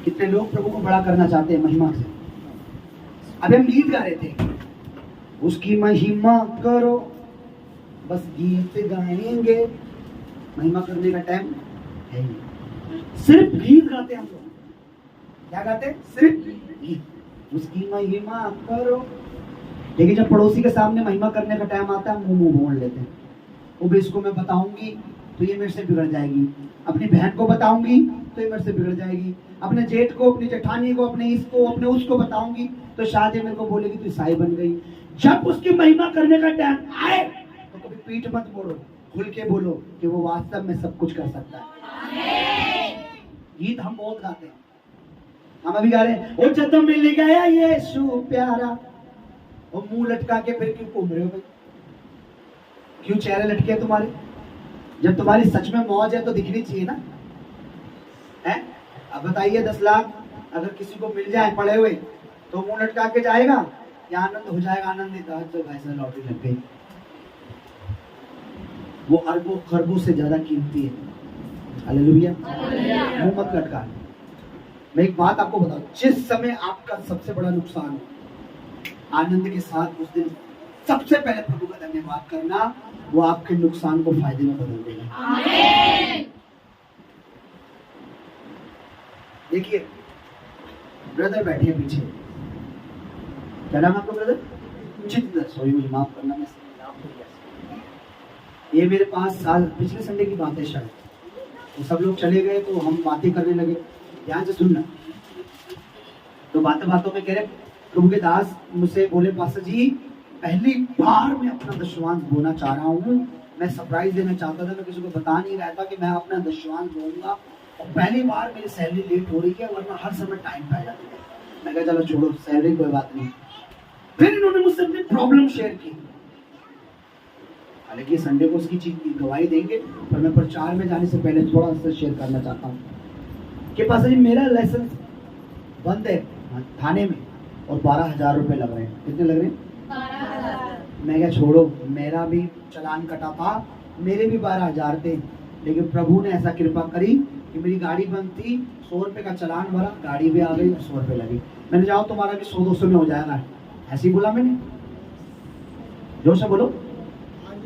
कितने लोग प्रभु को बड़ा करना चाहते हैं महिमा से। अभी हम गीत गा रहे थे, उसकी महिमा करो, बस गीत गाएंगे, महिमा करने का टाइम है नहीं। सिर्फ गीत गाते हम लोग। क्या गाते? सिर्फ गीत, उसकी महिमा करो। लेकिन जब पड़ोसी के सामने महिमा करने का टाइम आता है, मुंह मोड़ लेते हैं। वो भी इसको मैं बताऊंगी तो ये मेरे से बिगड़ जाएगी, अपनी बहन को बताऊंगी तो ये मेरे से बिगड़ जाएगी, अपने जेठ को, अपनी जेठानी को, अपने इसको, अपने उसको बताऊंगी तो शायद ये मेरे को बोलेगी तू ईसाई बन गई। जब उसकी महिमा करने का टाइम आए तो कभी पीठ मत मोड़ो, खुल के बोलो कि वो वास्तव में सब कुछ कर सकता है। गीत हम बहुत गाते हैं, हम अभी गा रहे हैं, वो जब मिल गया यीशु प्यारा, वो मुंह लटका के फिर क्यों घूम रहे हो भाई? क्यों चेहरे लटके तुम्हारे? जब तुम्हारी सच में मौज है तो दिखनी चाहिए ना, है? अब बताइए 10 लाख अगर किसी को मिल जाए पड़े हुए तो मुंह लटका के जाएगा या आनंद हो जाएगा? आनंदित, आज तो भाई साहब लॉटरी लग गई। वो अरबों खरबों से ज्यादा कीमती है। हालेलुया। मुंह मत लटका। मैं एक बात आपको बताऊं, जिस समय आपका सबसे बड़ा नुकसान हो, आनंद के साथ उस दिन सबसे पहले प्रभु का धन्यवाद करना, वो आपके नुकसान को फायदे में बदल देगा। आमीन। देखिए ब्रदर बैठे हैं पीछे, क्या नाम आपका ब्रदर? चित्र, सॉरी मुझे माफ करना, मैं नाम भूल गया। ये मेरे पास साल पिछले संडे की बात है शायद, वो सब लोग चले गए तो हम बातें करने लगे। ध्यान से सुनना। तो बातों बातों में कह रहे प्रभु के दास मुझसे बोले, पास्टर जी पहली बार मैं अपना दशवांश बोना चाह रहा हूँ, मैं सरप्राइज देना चाहता था, मैं किसी को बता नहीं रहा था कि मैं अपना दशवांश बोऊंगा, और पहली बार मेरी सैलरी लेट हो रही है, वरना हर समय टाइम पे आ जाती है। मैं कहा चलो छोड़ो सैलरी कोई बात नहीं। फिर इन्होंने मुझसे अपनी प्रॉब्लम शेयर की। हालांकि संडे को उसकी चीज की गवाही देंगे, पर मैं प्रचार में जाने से पहले थोड़ा सा शेयर करना चाहता हूँ कि पास्टर जी मेरा लाइसेंस बंद है थाने में और 12,000 रुपए लग रहे हैं। कितने लग रहे हैं? 12,000। मैं क्या छोड़ो, मेरा भी चालान कटा था, मेरे भी 12,000 थे, लेकिन प्रभु ने ऐसा कृपा करी कि मेरी गाड़ी बंद थी, 100 रुपए का चालान भरा, गाड़ी भी आ गई और 100 रुपए लगी। मैंने जाओ तुम्हारा भी 100-200 में हो जाएगा, ऐसे ही बोला मैंने। जोर से बोलो,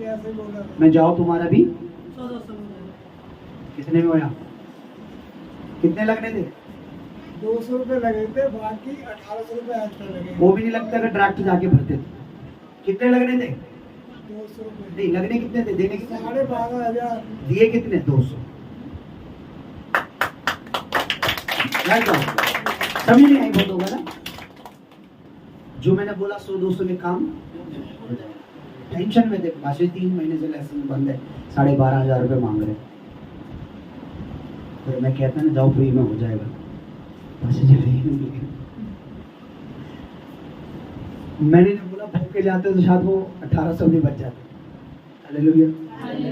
ऐसे बोला मैं, जाओ तुम्हारा भी 100-200 कितने में होया? कितने लगने थे? 200 रुपए लगे थे, बाकी 1800 रुपए एक्स्ट्रा लगे। वो भी नहीं लगता अगर डायरेक्ट जाके भरते थे। कितने लगने थे? 200 रुपए। नहीं, लगने कितने थे? देने कितने? 12,500। दिए कितने? 200। समझ नहीं आई बहुत होगा ना? जो मैंने बोला 100-200 में काम हो जाएगा। टेंशन में थे, पाँच 3 महीने से लाइसेंस बंद है, 12,500 रुपए मांग रहे। फिर मैं कहता ना जाओ फ्री में हो जाएगा, मैंने बोला भूख के जाते तो शायद वो 1800 में बच जाते। हालेलुया।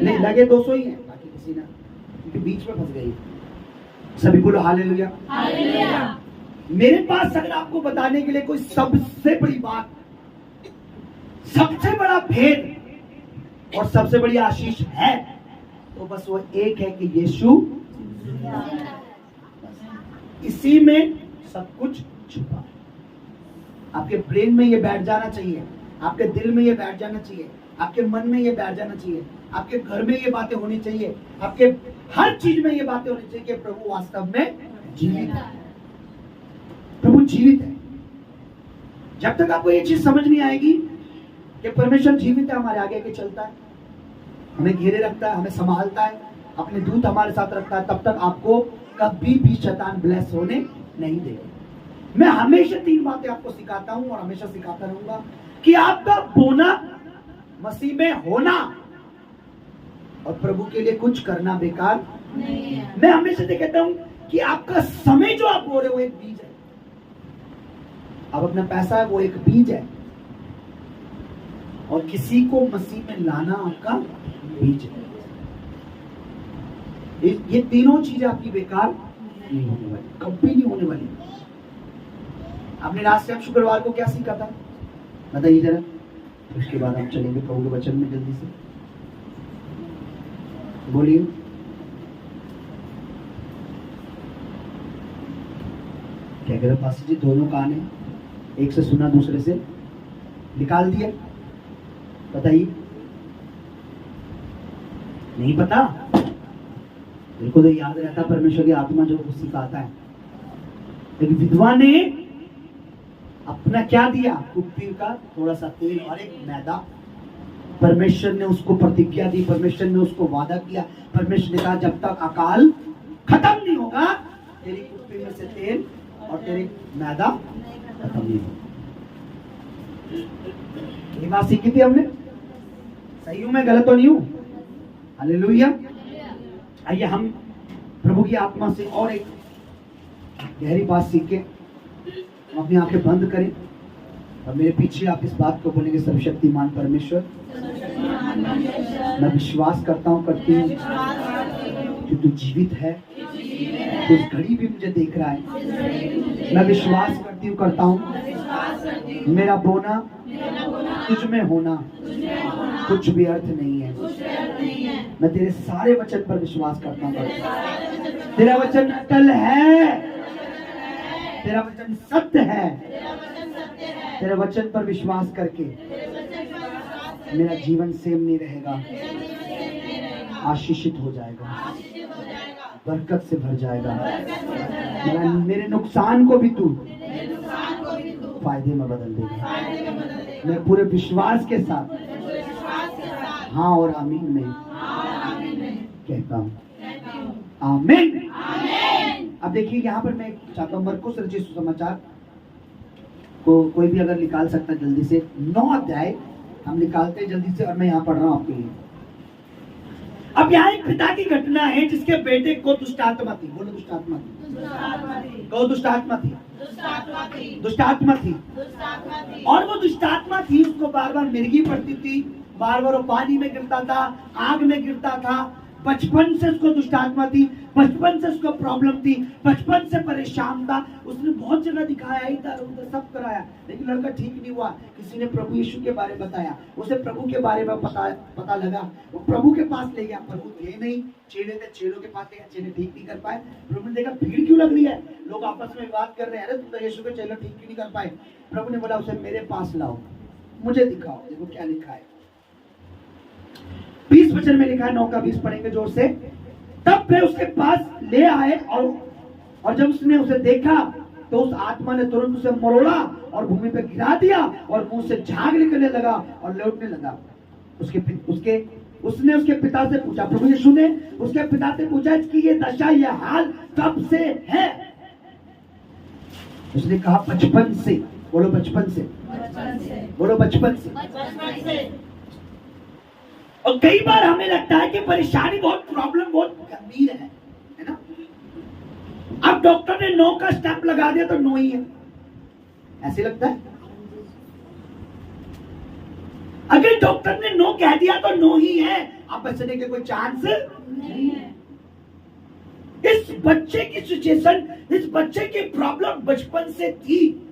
नहीं लगे 200 ही है, बाकी किसी ना, क्योंकि बीच में फंस गई। सभी बोलो हालेलुया। हालेलुया। मेरे पास अगर आपको बताने के लिए कोई सबसे बड़ी बात, सबसे बड़ा भेद और सबसे बड़ी आशीष है तो बस वो एक है कि यीशु, इसी में सब कुछ छुपा है। आपके ब्रेन में ये बैठ जाना चाहिए, आपके दिल में ये बैठ जाना चाहिए, आपके मन में ये बैठ जाना चाहिए, आपके घर में ये बातें होनी चाहिए, आपके हर चीज में ये बातें होनी चाहिए कि प्रभु वास्तव में जीवित है। प्रभु जीवित है। जब तक आपको ये चीज समझ नहीं आएगी कि परमेश्वर जीवित है, हमारे आगे के चलता है, हमें घेरे रखता है, हमें संभालता है, अपने दूत हमारे साथ रखता है, तब तक आपको कभी भी शैतान ब्लेस होने नहीं देगा। मैं हमेशा 3 बातें आपको सिखाता हूं और हमेशा सिखाता रहूंगा कि आपका बोना मसीह में होना और प्रभु के लिए कुछ करना बेकार नहीं है। मैं हमेशा से कहता हूं कि आपका समय जो आप बो रहे हो वो एक बीज है, अब अपना पैसा है वो एक बीज है, और किसी को मसीह में लाना आपका बीज है। ये तीनों चीजें आपकी बेकार नहीं होने वाली, कभी नहीं होने वाली। आपने लास्ट टाइम शुक्रवार को क्या सीखा था बताइए जरा, उसके बाद हम चलेंगे प्रभु के वचन में जल्दी से। बोलिए। क्या कह रहे पास्टर जी? दोनों कान है, एक से सुना दूसरे से निकाल दिया। बताइए, नहीं पता? बिल्कुल तो याद रहता परमेश्वर की आत्मा जो कुछ सिखाता है। एक विधवा ने अपना क्या दिया? कुप्पी का थोड़ा सा तेल और एक मैदा। परमेश्वर ने उसको प्रतिज्ञा दी, परमेश्वर ने उसको वादा किया। परमेश्वर ने कहा जब तक अकाल खत्म नहीं होगा तेरी कुप्पी में से तेल और तेरी मैदा खत्म नहीं होगा। ये बात सीखी थी हमने। सही हूं मैं? गलत तो नहीं हूं? हालेलुया। आइए हम प्रभु की आत्मा से और एक गहरी बात सीख के हम अपनी आंखें बंद करें और मेरे पीछे आप इस बात को बोलेंगे, सर्वशक्तिमान परमेश्वर मैं विश्वास करता हूँ, करती हूँ कि तू जीवित है, तो इस घड़ी भी मुझे देख रहा है। मैं विश्वास करती हूँ, करता हूँ मेरा बोना तुझ में होना कुछ भी अर्थ नहीं है। मैं तेरे सारे वचन पर विश्वास करता हूँ। तेरा वचन अटल है, तेरा वचन सत्य है। तेरे वचन पर विश्वास करके मेरा जीवन सेम नहीं रहेगा, आशीषित हो जाएगा, बरकत से भर जाएगा। मेरे नुकसान को भी तू फायदे में बदल देगा। मैं पूरे विश्वास के साथ हाँ और आमीन में कहता हूँ। आमीन। अब देखिए यहाँ पर मैं चाहता हूँ मरकुस रचित सुसमाचार को कोई भी अगर निकाल सकता है जल्दी से। 9 अध्याय हम निकालते हैं जल्दी से और मैं यहाँ पढ़ रहा हूँ आपके लिए। अब यहाँ एक पिता की घटना है जिसके बेटे को दुष्टात्मा थी। बोलो दुष्टात्मा थी। कहो दुष्टात्मा थी। दुष्टात्मा थी। और वो दुष्टात्मा थी, उसको बार बार मिर्गी पड़ती थी, बार बार वो पानी में गिरता था, आग में गिरता था। बचपन से उसको दुष्टात्मा थी, बचपन से उसको प्रॉब्लम थी, बचपन से परेशान था। उसने बहुत जगह दिखाया, इधर उधर सब कराया, लेकिन लड़का ठीक नहीं हुआ। किसी ने प्रभु यीशु के बारे में बताया, उसे प्रभु के बारे में पता लगा। वो प्रभु के पास ले गया, प्रभु थे नहीं, चेले थे, चेलों के पास ले गया, चेले ठीक नहीं कर पाए। प्रभु ने देखा भीड़ क्यों लग रही है, लोग आपस में बात कर रहे हैं, अरे तुम तो यीशु के चेले ठीक क्यों नहीं कर पाए। प्रभु ने बोला उसे मेरे पास लाओ, मुझे दिखाओ। देखो क्या लिखा है, 20 वचन में लिखा है, 9 का 20 पढ़ेंगे जोर से। तब वे उसके पास ले आए और जब उसने उसे देखा तो उस आत्मा ने तुरंत उसे मरोड़ा और भूमि पर गिरा दिया और मुंह से झाग निकलने लगा और लौटने लगा। उसने उसके पिता से पूछा, प्रभु यीशु ने उसके पिता से पूछा कि ये दशा, ये हाल कब से है। उसने कहा बचपन से। बोलो बचपन से। बोलो बचपन से। और कई बार हमें लगता है कि परेशानी बहुत, प्रॉब्लम बहुत गंभीर है ना। अब डॉक्टर ने नो का स्टैंप लगा दिया तो नो ही है, ऐसे लगता है। अगर डॉक्टर ने नो कह दिया तो नो ही है, अब बचने के कोई चांस नहीं है। इस बच्चे की सिचुएशन, इस बच्चे की प्रॉब्लम बचपन से थी।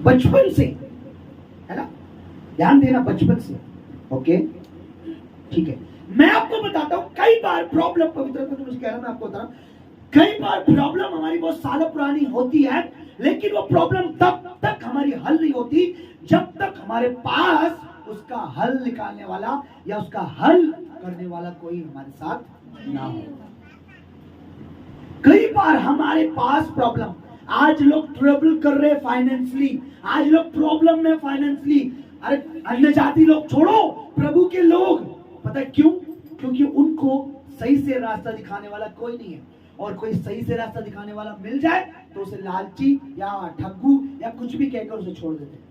बचपन से, है ना, ध्यान देना, बचपन से। ओके ठीक है। मैं आपको बताता हूं कई बार प्रॉब्लम, पवित्र कह रहा मैं आपको बता रहा हूं, कई बार प्रॉब्लम हमारी बहुत सालों पुरानी होती है, लेकिन वो प्रॉब्लम तब तक हमारी हल नहीं होती जब तक हमारे पास उसका हल निकालने वाला या उसका हल करने वाला कोई हमारे साथ ना हो। कई बार हमारे पास प्रॉब्लम, आज लोग ट्रबल कर रहे फाइनेंशियली, आज लोग प्रॉब्लम में फाइनेंशियली। अरे अन्य जाति लोग छोड़ो, प्रभु के लोग, पता है क्यों? क्योंकि उनको सही से रास्ता दिखाने वाला कोई नहीं है, और कोई सही से रास्ता दिखाने वाला मिल जाए तो उसे लालची या ठग्गू या कुछ भी कहकर उसे छोड़ देते हैं।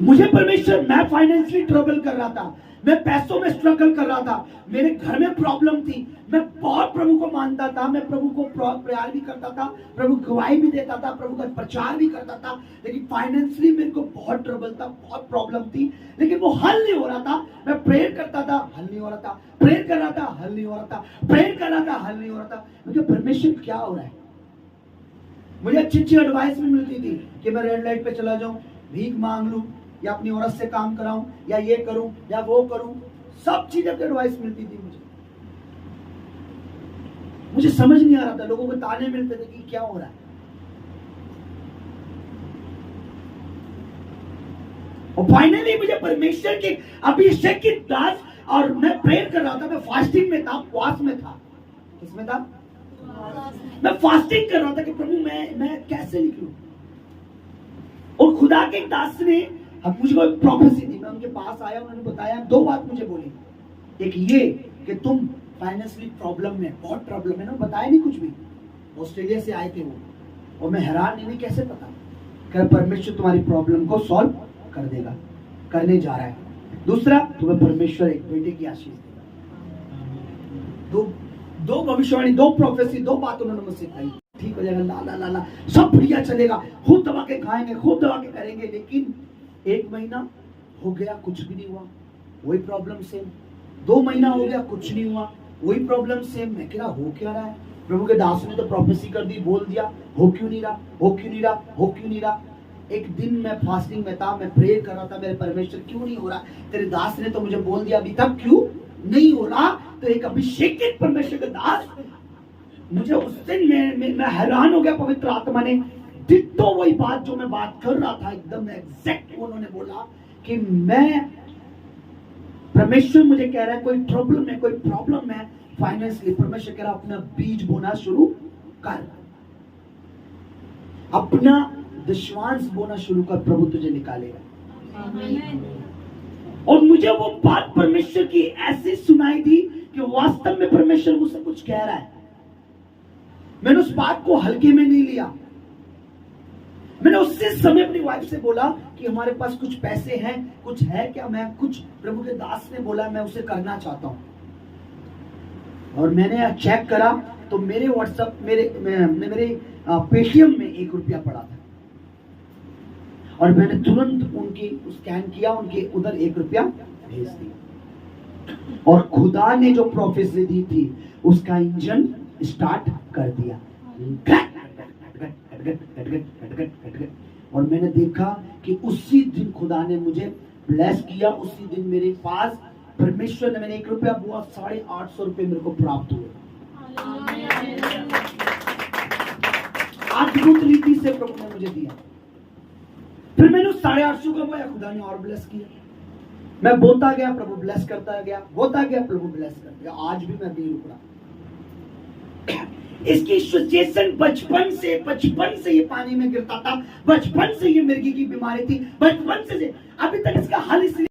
मुझे परमेश्वर, मैं फाइनेंशियली ट्रबल कर रहा था, मैं पैसों में स्ट्रगल कर रहा था, मेरे घर में प्रॉब्लम थी, मैं बहुत प्रभु को मानता था, मैं प्रभु को प्यार भी करता था, प्रभु गवाही भी देता था, प्रभु का प्रचार भी करता था, लेकिन फाइनेंशियली मेरे को बहुत ट्रबल था, बहुत प्रॉब्लम थी, लेकिन वो हल नहीं हो रहा था। मैं प्रेयर करता था, हल नहीं हो रहा था, प्रेयर कर रहा था, हल नहीं हो रहा था, प्रेयर कर रहा था, हल नहीं हो रहा था। मुझे परमेश्वर क्या हो रहा है? मुझे अच्छी अच्छी एडवाइस भी मिलती थी कि मैं रेड लाइट पे चला जाऊं, भीख मांग लूं, या अपनी औरत से काम कराऊं, या ये करूं या वो करूं, सब चीजें की एडवाइस मिलती थी मुझे समझ नहीं आ रहा था। लोगों को ताने मिलते थे कि क्या हो रहा है। और फाइनली मुझे परमेश्वर के अभिषेक की दास, और मैं प्रेयर कर रहा था, मैं फास्टिंग में था, उपवास में था। किसमें था? मैं फास्टिंग कर रहा था कि प्रभु मैं कैसे निकलूं। और खुदा के दास ने अब मुझे एक प्रोफेसी दी। मैं उनके पास आया, उन्होंने बताया, दो बात मुझे बोली। एक ये कि तुम फाइनेंशियली प्रॉब्लम में, बहुत प्रॉब्लम है ना, बताया नहीं कुछ भी। ऑस्ट्रेलिया से आए थे वो, और मैं हैरान नहीं, कैसे पता? कह परमेश्वर तुम्हारी प्रॉब्लम को सॉल्व कर देगा, करने जा रहा है। दूसरा, तुम्हें परमेश्वर एक बेटे की आशीष देगा। दो भविष्यवाणी, दो प्रोफेसी, दो बात उन्होंने मुझसे कही। ठीक हो जाएगा, ला ला ला ला, सब बढ़िया चलेगा, खूब दबा के खाएंगे, खूब दबा के करेंगे। लेकिन 1 महीना हो गया, कुछ भी नहीं हुआ, वही प्रॉब्लम सेम। 2 महीना हो गया, कुछ नहीं हुआ, वही प्रॉब्लम सेम। मैं कह रहा हो क्या रहा है? प्रभु के दास ने तो प्रोफेसी कर दी, बोल दिया, हो क्यों नहीं रहा, हो क्यों नहीं रहा, हो क्यों नहीं रहा। एक दिन मैं फास्टिंग में था, मैं प्रेयर कर रहा था, मेरे परमेश्वर क्यों नहीं हो रहा? तेरे दास ने तो मुझे बोल दिया, अभी तक क्यों नहीं हो रहा? तो एक अभिषेकित परमेश्वर के दास, मुझे उस दिन मैं हैरान हो गया। पवित्र आत्मा ने डिट्टो वही बात जो मैं बात कर रहा था, एकदम एग्जैक्ट उन्होंने बोला कि मैं, परमेश्वर मुझे कह रहा है कोई प्रॉब्लम है, कोई प्रॉब्लम है फाइनेंशियली। परमेश्वर कह रहा है अपना बीज बोना शुरू कर, अपना दशवांश बोना शुरू कर, प्रभु तुझे निकालेगा। और मुझे वो बात परमेश्वर की ऐसी सुनाई दी कि वास्तव में परमेश्वर मुझसे कुछ कह रहा है। मैंने उस बात को हल्के में नहीं लिया। मैंने उसी समय अपनी वाइफ से बोला कि हमारे पास कुछ पैसे हैं, कुछ है क्या? मैं कुछ, प्रभु के दास ने बोला मैं उसे करना चाहता हूं। और मैंने चेक करा तो मेरे व्हाट्सएप, मेरे पेटीएम में 1 रुपया पड़ा था। और मैंने तुरंत उनकी स्कैन किया, उनके उधर 1 रुपया भेज दिया। और खुदा ने जो प्रोफेसी दी थी उसका इंजन स्टार्ट कर दिया। और मैंने देखा कि उसी दिन खुदा ने मुझे ब्लेस किया। उसी दिन मेरे पास परमेश्वर ने, मैंने 1 रुपया बुआ, 850 रुपये मेरे को प्राप्त हुए। अद्भुत रीति से प्रभु ने मुझे दिया। फिर मैंने उस 850 का बोया, खुदा ने और ब्लेस किया। मैं बोता गया, प्रभु ब्लेस करता गया, बोता गया, प्रभु ब्लेस करता गया। आज भी मैं नहीं रुक रहा। इसकी सिचुएशन बचपन से ये पानी में गिरता था, बचपन से ये मिर्गी की बीमारी थी, बचपन से अभी तक इसका हल इसलिए।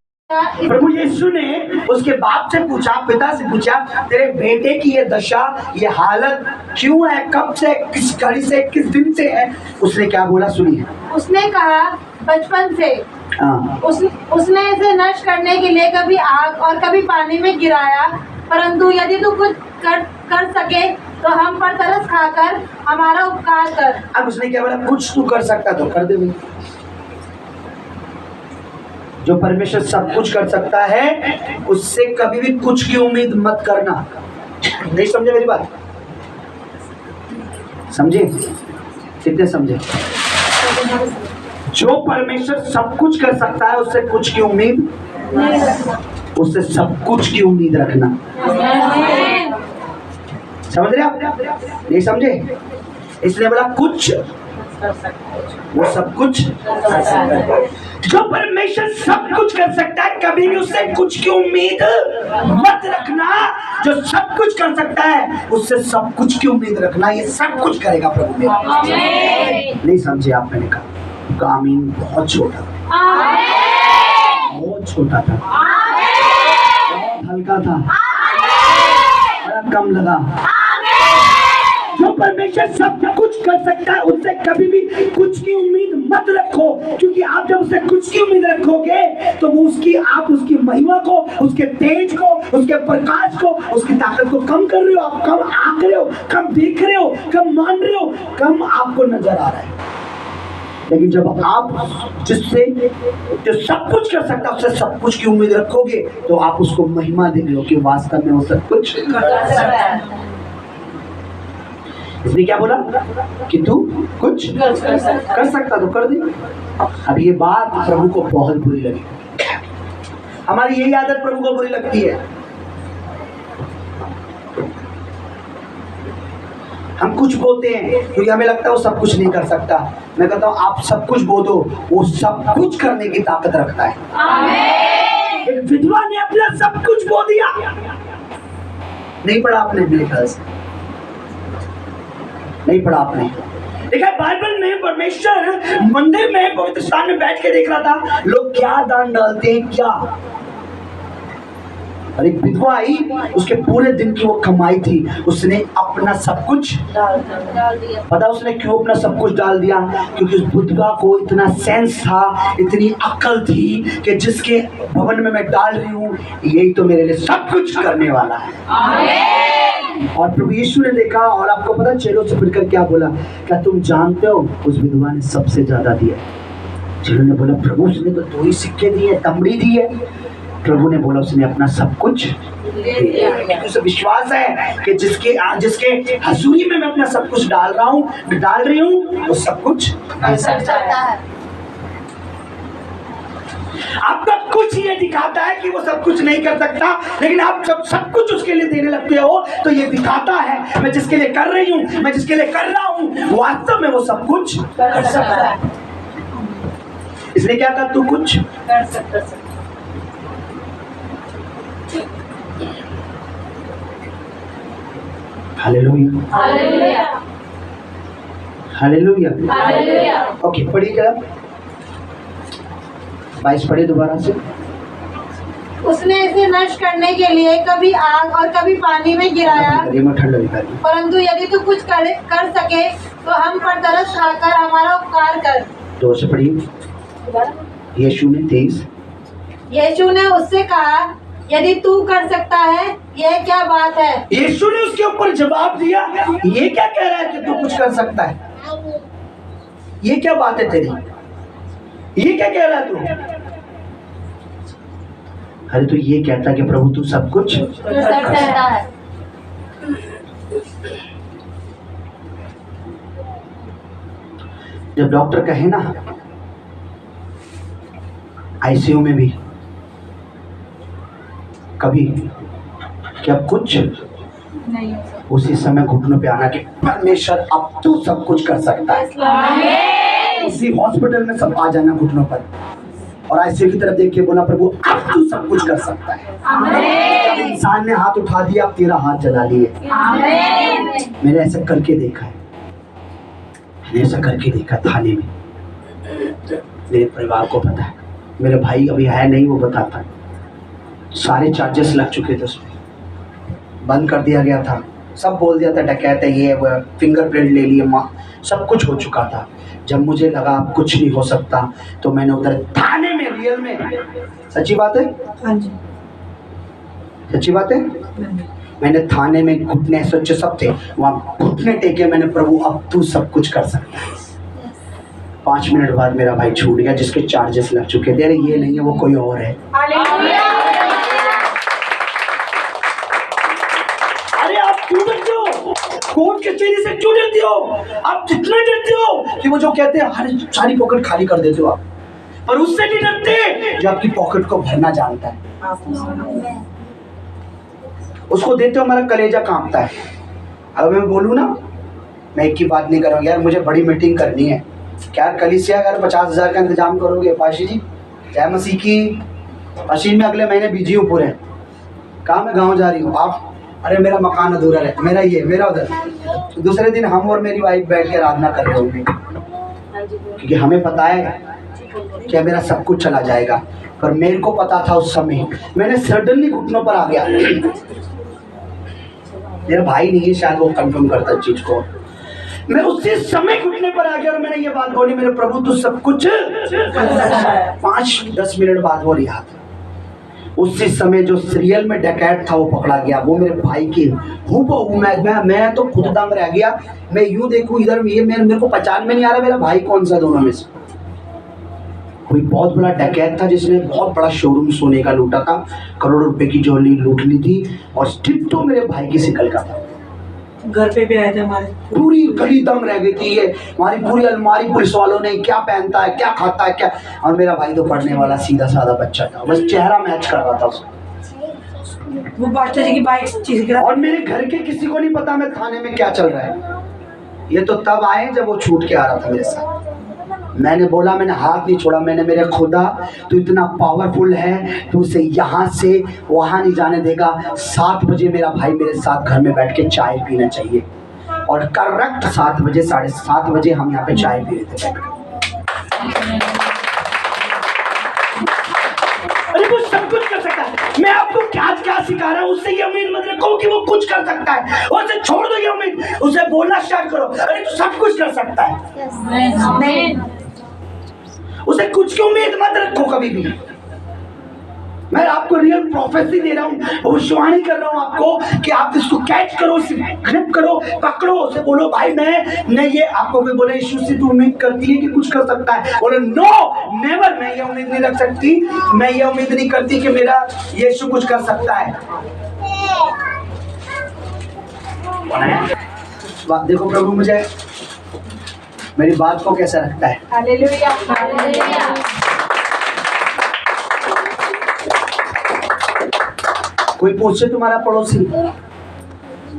प्रभु यीशु ने उसके बाप से पूछा, पिता से पूछा, तेरे बेटे की ये दशा, ये हालत क्यों है, कब से, किस घड़ी से, किस दिन से है? उसने क्या बोला सुनिए। उसने कहा बचपन से। उसने इसे नष्ट करने के लिए कभी आग और कभी पानी में गिराया, परंतु यदि तू कुछ कर सके तो हम पर तरस खाकर हमारा उपकार कर। अब उसने क्या बोला? कुछ तू कर सकता तो कर दे भाई। जो परमेश्वर सब कुछ कर सकता है उससे कभी भी कुछ की उम्मीद मत करना। नहीं समझे मेरी बात? समझे? कितने समझे? जो परमेश्वर सब कुछ कर सकता है उससे कुछ की उम्मीद, उससे सब कुछ की उम्मीद रखना। समझ रहे आप? नहीं समझे? इसलिए बोला कुछ, वो सब कुछ कर सकता है। जो परमेश्वर सब कुछ कर सकता है कभी भी उससे कुछ की उम्मीद मत रखना। जो सब कुछ कर सकता है उससे सब कुछ की उम्मीद रखना। ये सब कुछ करेगा प्रभु मेरा। नहीं समझे आप? मैंने कहा आमीन। बहुत छोटा था, बहुत छोटा था, बहुत हल्का था, बड़ा कम लगा। जो परमेश्वर सब कुछ कर सकता है उससे कभी भी कुछ की उम्मीद मत रखो, क्योंकि आप जब उससे कुछ की उम्मीद रखोगे तो वो आप उसकी महिमा को, उसके तेज को, उसके प्रकाश को, उसकी ताकत को कम कर रहे हो। आप कम आंक रहे हो, कम देख रहे हो, कम मान रहे हो, कम आपको नजर आ रहा है। लेकिन जब आप जिससे जो सब कुछ कर सकता है उससे सब कुछ की उम्मीद रखोगे तो आप उसको महिमा देंगे हो कि वास्तव में वो सब कुछ कर सकता है। इसने क्या बोला कि तू कुछ कर सकता तो कर दे। अब ये बात प्रभु को बहुत बुरी लगी। हमारी यही आदत प्रभु को बुरी लगती है। हम कुछ बोलते हैं क्योंकि हमें लगता है वो सब कुछ नहीं कर सकता। मैं कहता हूँ आप सब कुछ बोलो, वो सब कुछ करने की ताकत रखता है। आमीन। एक विधवा ने अपना सब कुछ बो दिया। नहीं पढ़ा आपने? मेरे ख्याल से नहीं पढ़ा आपने। देखा बाइबल में परमेश्वर मंदिर में पवित्र स्थान में बैठ के देख रहा था लोग क्या दान डालते हैं क्या। और एक विधवा आई, उसके पूरे दिन की वो कमाई थी, उसने अपना सब कुछ डाल दिया। पता उसने क्यों अपना सब कुछ डाल दिया? क्योंकि उस विधवा को इतना सेंस था, इतनी अक्ल थी कि जिसके भवन में मैं डाल रही हूँ यही तो मेरे लिए सब कुछ करने वाला है। आमीन। और प्रभु यीशु ने देखा और आपको पता चेलों से फिरकर क्या बोला? क्या तुम जानते हो उस विधवा ने सबसे ज्यादा दिया? चेलों ने बोला प्रभु उसने तो 2 ही सिक्के दिए, तमड़ी दी है। प्रभु ने बोला उसने अपना सब कुछ दे दिया। उसे विश्वास है कि जिसके हजूरी में मैं अपना सब कुछ डाल रही हूँ वो सब कुछ कर सकता है। आपका कुछ ये दिखाता है कि वो सब कुछ नहीं कर सकता, लेकिन आप जब सब कुछ उसके लिए देने लगते हो तो ये दिखाता है मैं जिसके लिए कर रही हूँ, मैं जिसके लिए कर रहा हूँ वास्तव में वो सब कुछ कर सकता है। इसलिए क्या कर तू कुछ कर सकता। Hallelujah hallelujah hallelujah hallelujah. Okay पढ़िए जरा 22 पढ़िए दोबारा से। उसने इसे नष्ट करने के लिए कभी आग और कभी पानी में गिराया, परंतु यदि तू कुछ कर सके तो हम पर तरस खाकर हमारा उपकार कर। 2 से पढ़िए। यीशु ने उससे कहा यदि तू कर सकता है यह क्या बात है? यीशु ने उसके ऊपर जवाब दिया ये क्या कह रहा है कि तू कुछ कर सकता है? ये क्या बात है तेरी? ये क्या कह रहा है तू? अरे तो ये कहता कि प्रभु तू सब कुछ कर सकता है। जब डॉक्टर कहे ना आईसीयू में भी कभी क्या कुछ नहीं, उसी समय घुटनों पे आना कि परमेश्वर अब तू सब कुछ कर सकता है। उसी हॉस्पिटल में सब आ जाना घुटनों पर और आईसीयू की तरफ देख के बोला प्रभु अब तू सब कुछ कर सकता है। इंसान ने हाथ उठा दिया, अब तेरा हाथ जला लिए। मैंने ऐसा करके देखा है, मैंने ऐसा करके देखा थाने में। मेरे परिवार को पता है, मेरे भाई अभी है नहीं, वो बताता है सारे चार्जेस लग चुके थे उसमें, बंद कर दिया गया था, सब बोल दिया था डकैत है ये वो, फिंगरप्रिंट ले लिए, माँ सब कुछ हो चुका था। जब मुझे लगा अब कुछ नहीं हो सकता तो मैंने उधर थाने में रियल में, सच्ची बात है, हाँ जी सच्ची बात है, मैंने थाने में घुटने सोचे सब थे वहाँ घुटने टेके, मैंने प्रभु अब तू सब कुछ कर सकता है। 5 मिनट बाद मेरा भाई छूट गया जिसके चार्जेस लग चुके थे। अरे ये नहीं है वो कोई और है। अरे आप क्यों डरते हो? कोर्ट कचहरी से क्यों डरते हो? आप जितना डरते हो कि वो जो कहते हैं हर सारी पॉकेट खाली कर देते हो आप, पर उससे नहीं डरते जो आपकी पॉकेट को भरना जानता है। उसको देते हो हमारा कलेजा कांपता है। अब मैं बोलूँ ना, मैं एक की बात नहीं करूँगा यार, मुझे बड़ी मीटिंग करनी है, क्या कलीसिया अगर 50,000 का इंतजाम करोगे? पाशी जी जय मसीह की। पाशी में अगले महीने बिजी हूँ पूरे, कहाँ मैं गाँव जा रही हूँ। आप अरे मेरा मकान अधूरा है, मेरा ये मेरा उधर। तो दूसरे दिन हम और मेरी वाइफ बैठ के आराधना कर रहे होंगे, क्योंकि हमें पता है कि मेरा सब कुछ चला जाएगा। पर मेरे को पता था उस समय, मैंने सडनली घुटनों पर आ गया। मेरा भाई नहीं है शायद वो कंफर्म करता इस चीज को। मैं उसी समय घुटने पर आ गया और मैंने ये बात बोली मेरे प्रभु तू सब कुछ। 5-10 मिनट बाद वो रिहा था। उसी समय जो सीरियल में डकैत था वो पकड़ा गया, वो मेरे भाई की हूबहू। मैं तो खुद दंग रह गया। मैं यूं देखूं इधर, ये मेरे को पहचान में नहीं आ रहा मेरा भाई कौन सा दोनों में से। कोई बहुत बड़ा डकैत था जिसने बहुत बड़ा शोरूम सोने का लूटा था, करोड़ों रुपए की ज्वेलरी लूट ली थी, और स्टिप तो मेरे भाई की शिकल का था। घर पे भी आए थे हमारे। पूरी गली दंग रह गई थी। ये हमारी पूरी अलमारी पुलिस वालों ने, क्या पहनता है, क्या खाता है, क्या। और मेरा भाई तो पढ़ने वाला सीधा साधा बच्चा था, बस चेहरा मैच कर रहा था उसका। वो पास्टर जी की बाइक चीज गिरा। और मेरे घर के किसी को नहीं पता मैं थाने में क्या चल रहा है। ये तो तब आए जब वो छूट के आ रहा था मेरे साथ। मैंने बोला, मैंने हाथ नहीं छोड़ा, मैंने, मेरे खुदा तू इतना पावरफुल है, तू उसे यहाँ से वहाँ नहीं जाने देगा। 7 बजे मेरा भाई मेरे साथ घर में बैठ के चाय पीना चाहिए। और करेक्ट 7 बजे, 7:30 बजे हम यहाँ पे चाय पी रहे थे बैठ कर। अरे वो सब कुछ कर सकता है। मैं आपको क्या सिखा रहा हूँ, उससे ये उम्मीद मत रखो कि वो कुछ कर सकता है। उसे छोड़ दो ये उम्मीद, उसे बोलना स्टार्ट करो, अरे तू सब कुछ कर सकता है। उसे कुछ की उम्मीद मत रखो कभी भी। मैं आपको रियल प्रोफेसी दे रहा हूँ, भविष्यवाणी कर रहा हूँ आपको कि आप इसको कैच करो, ग्रिप करो, पकड़ो, उसे बोलो भाई मैं ये आपको भी बोले यीशु से तू उम्मीद करती है कि कुछ कर सकता है। बोले नो नेवर, मैं ये उम्मीद नहीं रख सकती, मैं ये उम्मीद नहीं करती कि मेरा यीशु कुछ कर सकता है। देखो प्रभु मुझे मेरी बात को कैसा रखता है। Hallelujah, hallelujah. कोई पूछे तुम्हारा पड़ोसी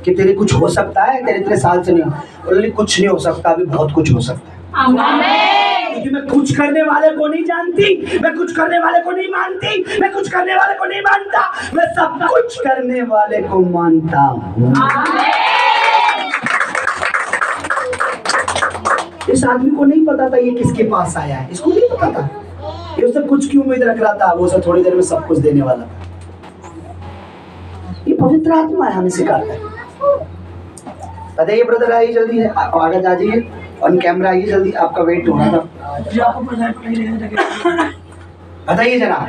कि तेरे कुछ हो सकता है, तेरे इतने साल से नहीं हो, बोले कुछ नहीं हो सकता, अभी बहुत कुछ हो सकता है। आमीन। क्योंकि मैं कुछ करने वाले को नहीं जानती, मैं कुछ करने वाले को नहीं मानती, मैं कुछ करने वाले को नहीं मानता, मैं सब कुछ करने वाले को मानता हूँ। इस आदमी को नहीं पता था ये किसके पास आया है, इसको नहीं पता था। ये उससे कुछ की उम्मीद रख रहा था, वो उसे थोड़ी देर में सब कुछ देने वाला था। ये पवित्र आत्मा है, हमें सिखाता है। बताइए ब्रदर, आइए जल्दी, आगे आ जाइए, ऑन कैमरा आइए जल्दी, आपका वेट हो रहा था। बताइए जरा,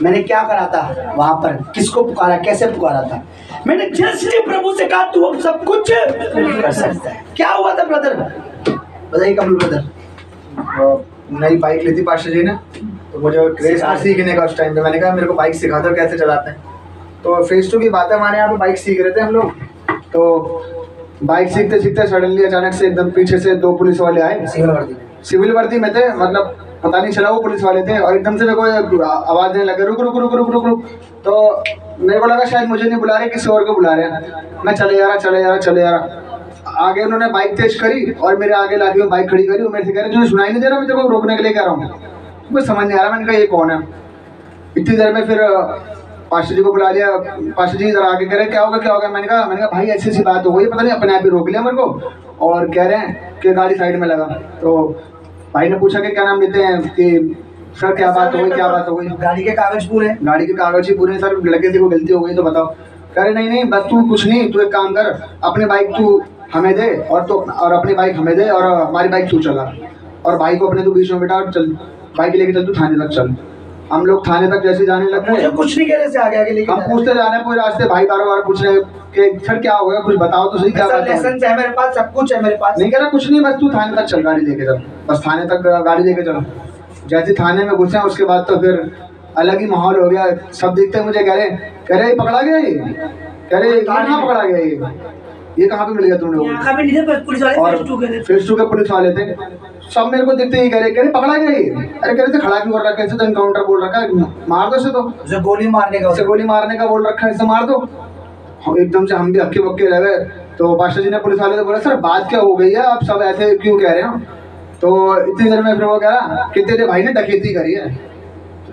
मैंने क्या करा था वहां पर, किसको पुकारा, कैसे पुकारा था। मैंने जस्ट प्रभु से कहा तू अब सब कुछ कर सकता है। क्या हुआ था ब्रदर, बताइए कमल ब्रदर। नई बाइक ली थी पास्टर जी ने, तो मुझे रेस में सीखने का उस टाइम पे मैंने कहा मेरे को बाइक सिखा दो कैसे चलाते हैं। तो फेज 2 की बात है, हमारे यहाँ पे बाइक सीख रहे थे हम लोग। तो बाइक सीखते सीखते सडनली अचानक से एकदम पीछे से 2 पुलिस वाले आए, सिविल वर्दी में थे, मतलब पता नहीं चला वो पुलिस वाले थे। और एकदम से मेरे को आवाज देने लगे रुक रुक रुक रुक रुक रुक। तो मेरे को लगा शायद मुझे नहीं बुला रहे, किसी और को बुला रहे हैं। मैं चले जा रहा। आगे उन्होंने बाइक तेज करी और मेरे आगे लाके बाइक खड़ी करी। मेरे से कह रहे तुझे सुनाई नहीं दे रहा, मैं तेरे को रोकने के लिए कह रहा हूँ, मुझे समझ नहीं आ रहा। मैंने कहा ये कौन है। इतनी देर में फिर पास्टर जी को बुला लिया। पास्टर जी इधर आके कह रहे क्या होगा। मैंने कहा भाई ऐसी सी बात हो गई, पता नहीं अपने आप ही रोक लिया मेरे को और कह रहे हैं कि गाड़ी साइड में लगा। तो भाई ने पूछा कि क्या नाम लेते हैं, कि सर क्या बात हो गई। गाड़ी के कागज पूरे, गाड़ी के कागज ही पूरे सर, लड़के से कोई गलती हो गई तो बताओ। कह रहे नहीं बस तू कुछ नहीं, तू एक काम कर, अपनी बाइक तू हमें दे और अपनी बाइक हमें दे और हमारी बाइक तू चला, और भाई को अपने तू बीच में बिठा और चल बाइक लेके चल, तू थाने तक चल। हम लोग थाने तक जैसे जाने लगे, मुझे कुछ नहीं कह रहे थे, आगे लेके हम पूछते जा रहे हैं पूरे रास्ते। भाई बार पूछ रहे कि सर क्या हो गया, कुछ बताओ तो सही, क्या बात है। लाइसेंस है मेरे पास, सब कुछ है मेरे पास। नहीं कह रहा कुछ नहीं, बस तू थाने तक चल, गाड़ी लेके चल, बस थाने तक गाड़ी लेके चल। जैसे थाने में घुसे उसके बाद तो फिर अलग ही माहौल हो गया। सब देखते मुझे कह रहे पकड़ा गया ये, कह रहे कहाँ पकड़ा गया ये कहाँ पे मिल गया तुम लोग। और फेज 2 के पुलिस वाले थे, सब मेरे को देखते ही कह रहे पकड़ा गया ये। अरे कह रहे थे खड़ा क्यों कर रखा है, तो एनकाउंटर बोल रखा है, मार दो इसे, तो उसे गोली मारने का बोल रखा है, इसे मार दो। एकदम से हम भी हक्के बक्के रह गए। तो पास्टर जी ने पुलिस वाले से बोला सर बात क्या हो गई है, आप सब ऐसे क्यों कह रहे हो। तो इतनी देर में फिर वो कह रहा कि तेरे भाई ने डकैती करी है।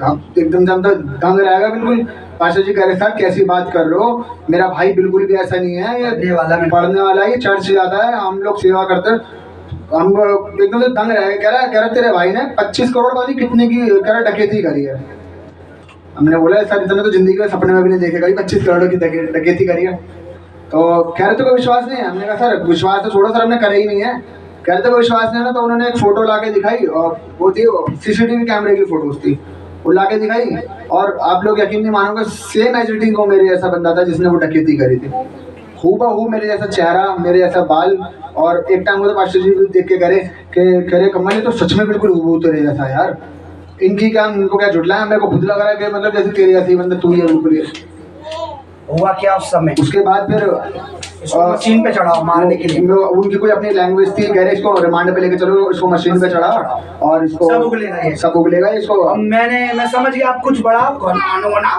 हम एकदम से हम तो दंग रहेगा बिल्कुल। पास्टर जी कह रहे सर कैसी बात कर रहे हो, मेरा भाई बिल्कुल भी ऐसा नहीं है, ये पढ़ने वाला है, ये चर्च जाता है, हम लोग सेवा करते हैं। हम एकदम से दंग रहे। कह रहा तेरे भाई ने 25 करोड़ वाली कितने की कह रहा डकैती करी है। हमने बोला सर इतना तो जिंदगी में सपने में भी नहीं देखेगा, 25 करोड़ की डकैती करी है। तो कह रहे थे कोई विश्वास नहीं है। हमने कहा सर विश्वास तो छोड़ो सर, हमने करे ही नहीं है। कह रहे थे कोई विश्वास नहीं है ना। तो उन्होंने एक फोटो ला के दिखाई, और वो थी CCTV कैमरे की फोटोज थी, वो ला के दिखाई। और आप लोग यकीन नहीं मानोगे, सेम एज इट इज वो मेरे जैसा बंदा था जिसने वो डकैती करी थी, हूबहू मेरे जैसा चेहरा, मेरे जैसा बाल। और एक टाइम वो तो पास्टर जी देख के करे कम्मा ये तो सच में बिल्कुल हूबहू तेरे जैसा यार, इनको क्या झुटला है, मेरे को खुद लग रहा है कि मतलब जैसे तेरे जैसी बंदा तू ही है बिल्कुल। हुआ क्या उस समय? उसके बाद फिर इसको मशीन पे चढ़ाओ मारने के लिए। उनकी कोई अपनी लैंग्वेज थी, कह रहे इसको रिमांड पे लेके चलो, इसको मशीन पे चढ़ाओ और इसको सब उगलेगा ये। सब उगलेगा इसको। अब मैं समझ गया आप कुछ बड़ा होना,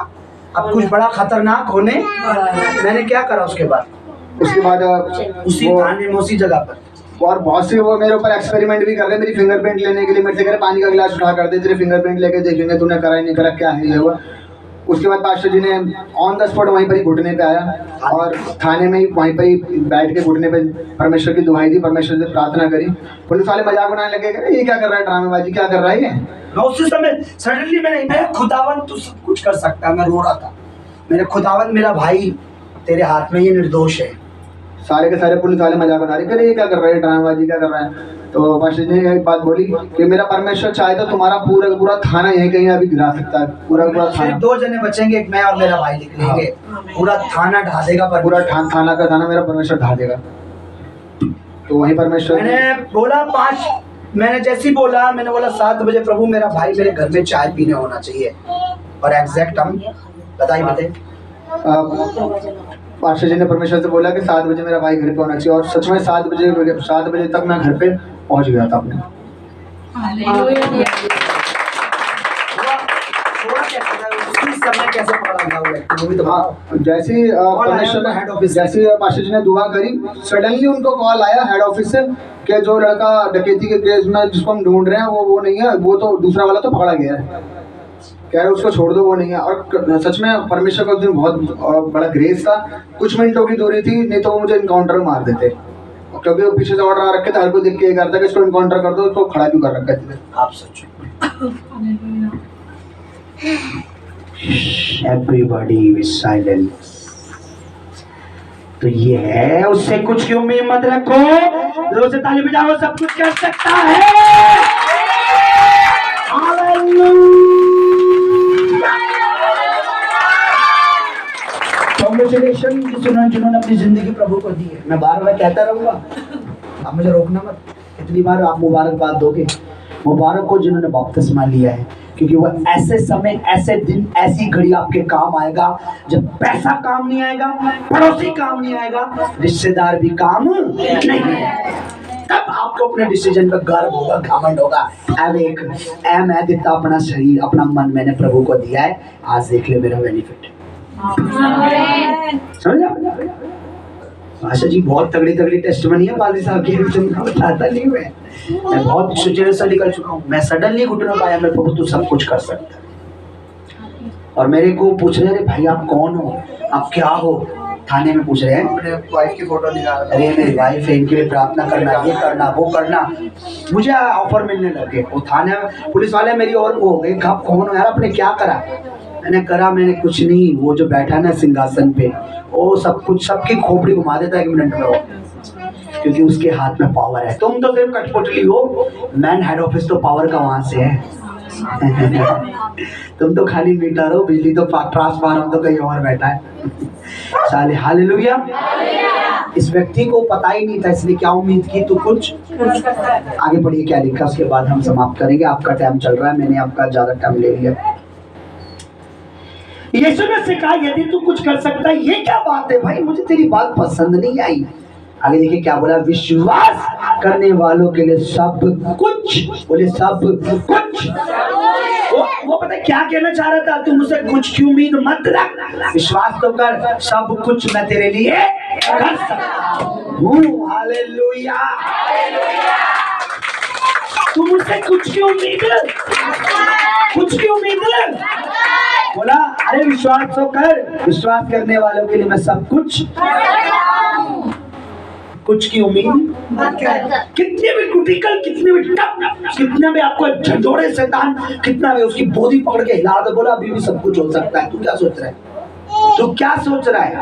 अब कुछ बड़ा खतरनाक होने। मैंने क्या करा उसके बाद उसी थाने में उसी जगह पर और बहुत से वो मेरे ऊपर एक्सपेरिमेंट भी कर रहे हैं मेरी फिंगरप्रिंट लेने के लिए। मेरे से कह रहे पानी का गिलास उठा कर दे, तेरे फिंगरप्रिंट लेके देखेंगे तूने करा ही नहीं करा, क्या है ये वो। उसके बाद पास्टर जी ने ऑन द स्पॉट वहीं पर ही घुटने पे आया और थाने में ही वहीं पर ही बैठ के घुटने पे परमेश्वर की दुहाई दी, परमेश्वर से प्रार्थना करी। पुलिस वाले मजाक बनाने लगे, ये क्या कर रहा है, ड्रामेबाजी क्या कर रहा है ये। मैं उसी समय सडनली मैं खुदावन तू सब कुछ कर सकता है, मैं रो रहा था। मेरे खुदावन मेरा भाई तेरे हाथ में, ये निर्दोष है। सारे के सारे पुलिस वाले मजाक बना रहे, कह रहे ये क्या कर रहा है, ड्रामेबाजी क्या कर रहा है। तो पास्टर जी ने एक बात बोली कि मेरा परमेश्वर चाहे तो तुम्हारा पूरा थाना यहीं कहीं अभी गिरा सकता है, पूरा थाना। 2 जने बचेंगे, एक मैं और मेरा भाई निकलेंगे, पूरा थाना ढा देगा, पर पूरा थाना का थाना मेरा परमेश्वर ढा देगा। तो वहीं परमेश्वर मैंने बोला 5, मैंने जैसे ही बोला मैंने बोला 7 बजे प्रभु मेरा भाई मेरे घर में चाय पीने होना चाहिए। और एग्जैक्ट हम बताइए पास्टर जी ने परमेश्वर से बोला कि 7 बजे मेरा भाई घर पे होना चाहिए और सच में 7 बजे तक मैं घर पे पहुंच गया था अपने। जैसे पास्टर जी ने दुआ करी, सडनली उनको कॉल आया हेड ऑफिस से कि जो लड़का डकैती के केस में जिसको हम ढूंढ रहे हैं वो नहीं है, वो तो दूसरा वाला तो पकड़ा गया है, कह रहे उसको छोड़ दो, वो नहीं है। और सच में परमेश्वर का उस दिन बहुत बड़ा ग्रेस था। कुछ मिनटों की दूरी थी, नहीं तो वो मुझे इनकाउंटर में मार देते, क्योंकि वो पीछे से ऑर्डर आ रखे थे, हर कोई देख के ये करता कि इसको इनकाउंटर कर दो, उसको खड़ा क्यों कर रखा है। आप सच एवरीबॉडी विद साइलेंस। तो ये है, उससे कुछ की उम्मीद मत रखो, जोर से ताली बजाओ, सब कुछ कर सकता है। कांग्रेचुलेशन जिन्होंने अपनी जिंदगी प्रभु को दी है। मैं बार बार कहता रहूंगा, आप मुझे रोकना मत, इतनी बार आप मुबारकबाद दोगे। मुबारक हो जिन्होंने बपतिस्मा लिया है, क्योंकि वो ऐसे समय, ऐसे दिन, ऐसी घड़ी आपके काम आएगा जब पैसा काम नहीं आएगा, पड़ोसी काम नहीं आएगा, रिश्तेदार भी काम नहीं आएगा। तब आपको अपने डिसीजन पर गर्व होगा, घमंड होगा। अब एक मैं देता अपना शरीर, अपना मन मैंने प्रभु को दिया है, आज देख ले मेरा बेनिफिट। समझ आशा जी बहुत तगड़ी टेस्ट बनी है पाली साहब की, बताता नहीं मैं बहुत सुचेरे से निकल चुका हूँ। मैं सडनली घुटनों पाया, मैं प्रभु तू सब कुछ कर सकता है। और मेरे को पूछ रहे, अरे भाई आप कौन हो, आप क्या हो, थाने में पूछ रहे हैं। अपने वाइफ की फोटो दिखा रहा था, अरे मेरी वाइफ है, इनके लिए प्रार्थना करना, ये करना वो करना। मुझे ऑफर मिलने लगे, वो थाने पुलिस वाले मेरी और वो हो गए, आप कौन हो यार, आपने क्या करा। मैंने कुछ नहीं, वो जो बैठा ना सिंहासन पे, वो सब कुछ सबकी खोपड़ी घुमा देता है 1 मिनट में वो, क्योंकि उसके हाथ में पावर है। तुम तो सिर्फ कठपुतली हो, मैन हेड ऑफिस तो पावर का वहां से है। तुम तो खाली मीटर हो, बिजली तो ट्रांसफार्मर तो कहीं और बैठा है। साले हालेलुया। इस व्यक्ति को पता ही नहीं था, इसने क्या उम्मीद की तू कुछ आगे बढ़िए क्या लिखा, उसके बाद हम समाप्त करेंगे। आपका टाइम चल रहा है, मैंने आपका ज्यादा टाइम ले लिया। यीशु ने सिखा यदि तू कुछ कर सकता है, ये क्या बात है भाई, मुझे तेरी बात पसंद नहीं आई। आगे देखिए क्या बोला, विश्वास करने वालों के लिए सब कुछ, बोले सब कुछ। वो पता है क्या कहना चाह रहा था, तू मुझसे कुछ की उम्मीद मत रख, विश्वास तो कर, सब कुछ मैं तेरे लिए कर सकता हूँ। हालेलुया। तू मुझसे कुछ की उम्मीद बोला, अरे विश्वास तो कर, विश्वास करने वालों के लिए मैं सब कुछ कुछ की उम्मीद कितने भी क्रिटिकल, कितने भी टफ, कितना भी आपको झंझोड़े शैतान, कितना भी उसकी बोधी पकड़ के हिला दे, बोला अभी भी सब कुछ हो सकता है। तू क्या सोच रहा है,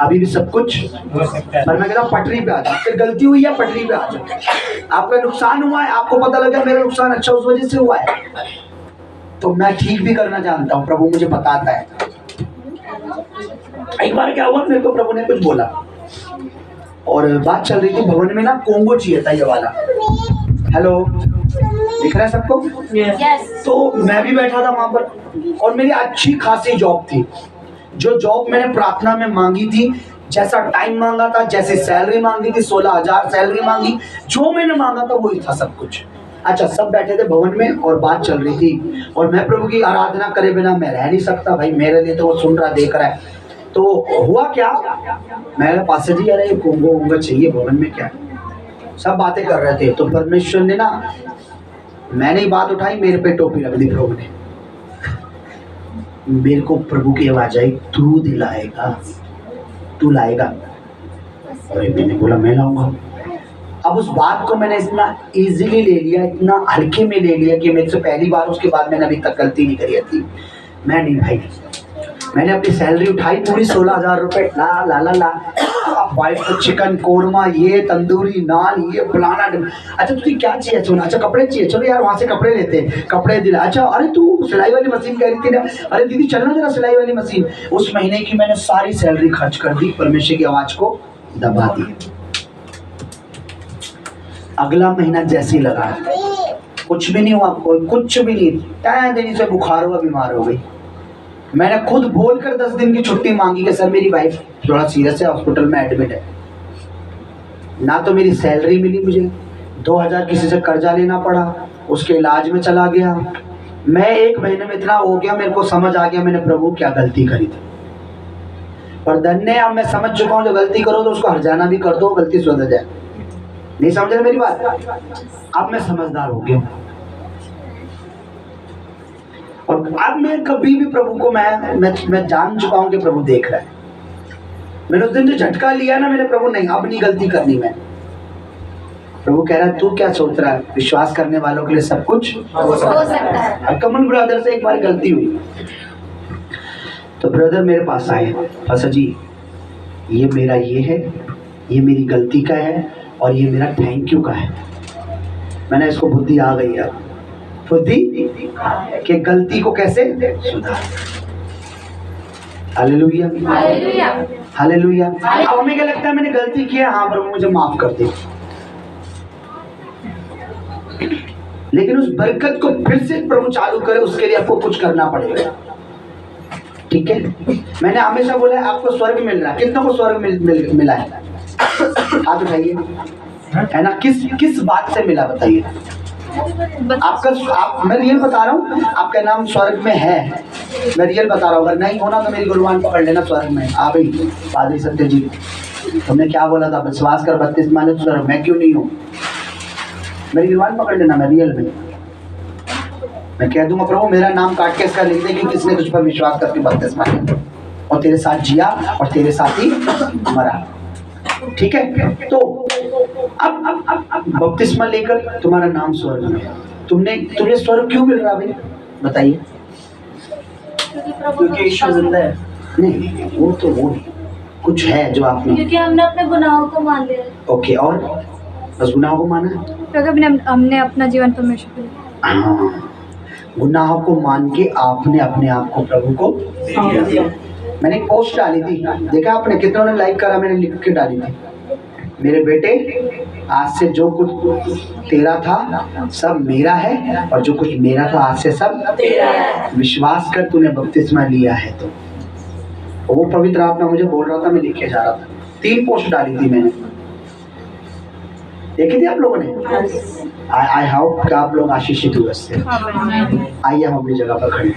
अभी भी सब कुछ हो सकता है। पर मैं कहता हूँ पटरी पे आ जाओ, आपसे गलती हुई है पटरी पे आ जाओ। आपका नुकसान हुआ है, आपको पता लगा मेरा नुकसान अच्छा उस वजह से हुआ है, तो मैं ठीक भी करना जानता हूँ, प्रभु मुझे बताता है। एक बार क्या हुआ, मेरे को प्रभु ने कुछ बोला और बात चल रही थी, भवन में ना कोंगो चाहिए था ये वाला। हेलो, दिख रहा है सबको? Yes. तो मैं भी बैठा था वहां पर और मेरी अच्छी खासी जॉब थी, जो जॉब मैंने प्रार्थना में मांगी थी, जैसा टाइम मांगा था, जैसे सैलरी मांगी थी, 16,000 सैलरी मांगी, जो मैंने मांगा था वही था सब कुछ। अच्छा, सब बैठे थे भवन में और बात चल रही थी, और मैं प्रभु की आराधना करे बिना मैं रह नहीं सकता भाई, मेरे लिए तो वो सुन रहा देख रहा है। तो हुआ क्या, मैं पास जी अरे कोंगो वोंगो चाहिए भवन में, क्या सब बातें कर रहे थे। तो परमेश्वर ने ना, मैंने ही बात उठाई, मेरे पे टोपी रख दी प्रभु ने। मेरे को प्रभु की आवाज आई, तू दिलाएगा, तू लाएगा। और मैंने बोला मैं लाऊंगा। अब उस बात को मैंने इतना इजीली ले लिया, इतना हल्के में ले लिया कि मेरे से पहली बार, उसके बाद मैंने अभी तक गलती नहीं करी थी। मैं नहीं भाई, मैंने अपनी सैलरी उठाई पूरी 16,000 रुपए, ला ला ला ला, अब वाइट को चिकन कोरमा, ये तंदूरी नान, ये फलाना। अच्छा तुझे क्या चाहिए? चलो अच्छा कपड़े चाहिए, चलो यार वहाँ से कपड़े लेते हैं, कपड़े दिला। अच्छा अरे तू सिलाई वाली मशीन कह रही थी ना, अरे दीदी चलना जरा सिलाई वाली मशीन। उस महीने की मैंने सारी सैलरी खर्च कर दी, परमेश्वर की आवाज को दबा दी। अगला महीना जैसे ही लगा, कुछ भी नहीं हुआ, कोई कुछ भी नहीं, 3 दिन से बुखार हुआ, बीमार हो गई। मैंने खुद बोलकर 10 दिन की छुट्टी मांगी कि सर मेरी वाइफ थोड़ा सीरियस है, हॉस्पिटल में एडमिट है। ना तो मेरी सैलरी मिली, मुझे 2,000 किसी से कर्जा लेना पड़ा, उसके इलाज में चला गया। मैं 1 महीने में इतना हो गया, मेरे को समझ आ गया मैंने प्रभु क्या गलती करी थी। पर धन्य, अब मैं समझ चुका हूँ, जो गलती करो तो उसको हर्जाना भी कर दो, गलती सुधर जाए। नहीं समझ रहे मेरी बात? अब मैं समझदार हो गया, और अब मैं कभी भी प्रभु को मैं जान चुका हूं कि प्रभु देख रहा है। मैंने उस दिन जो झटका लिया ना, मेरे प्रभु नहीं, अब नहीं गलती करनी मैं। प्रभु कह रहा है तू क्या सोच रहा है, विश्वास करने वालों के लिए सब कुछ हो सकता है। कमन ब्रदर से एक बार गलती हुई, तो ब्रदर मेरे पास आए, पास्टर जी ये मेरा ये है, ये मेरी गलती का है, और ये मेरा थैंक यू का है। मैंने इसको बुद्धि आ गई है, बुद्धि कि गलती को कैसे सुधार। Hallelujah hallelujah. अब हमें क्या लगता है मैंने गलती किया, हाँ प्रभु मुझे माफ कर दे, लेकिन उस बरकत को फिर से प्रभु चालू करे, उसके लिए आपको कुछ करना पड़ेगा। ठीक है, मैंने हमेशा बोला है आपको स्वर्ग मिल रहा है। कितना को स्वर्ग मिला है? हाथ उठाइए, है ना? किस बात से मिला बताइए? आपका मैं रियल बता रहा हूँ, आपका नाम स्वर्ग में है, मैं रियल बता रहा हूँ। अगर नहीं होना तो मेरी गुरुवान पकड़ लेना, स्वर्ग में आ गई। पादरी सत्यजीत, तुमने क्या बोला था? विश्वास कर 32 माने तो स्वर्ग, मैं क्यों नहीं हूँ? मेरी गुरुवान पकड़ लेना, मैं रियल में मैं कह दूंगा प्रभु मेरा नाम काट के इसका लिख दे कि किसने तुझ पर विश्वास करके 32 माने और तेरे साथ जिया और तेरे साथ ही मरा। ठीक है, तो अब बपतिस्मा लेकर तुम्हारा नाम स्वर्ग में है। तुम्हें स्वर्ग क्यों मिल रहा भाई बताइए? क्योंकि ईश्वर जिंदा है? नहीं, वो तो वो नहीं, कुछ है जो आपने, क्योंकि हमने अपने गुनाहों को मान लिया। ओके, और बस गुनाहों को माना है? क्योंकि हमने अपना जीवन परमेश्वर को दिया। हाँ, गुनाहों को मान के आपने अपने आप को प्रभु को दिया। मैंने एक पोस्ट डाली थी, देखा आपने? कितनों ने लाइक करा? मैंने लिख के डाली थी, मेरे बेटे आज से जो कुछ तेरा था सब मेरा है, और जो कुछ मेरा था आज से सब तेरा है। विश्वास कर तूने बपतिस्मा लिया है तो। वो पवित्र आत्मा मुझे बोल रहा था, मैं लिख के जा रहा था। 3 पोस्ट डाली थी मैंने, देखी थी आप लोगों ने? आई होप कि आप लोग आशीषित हुए इससे। आइए हम अपनी जगह पर खड़े।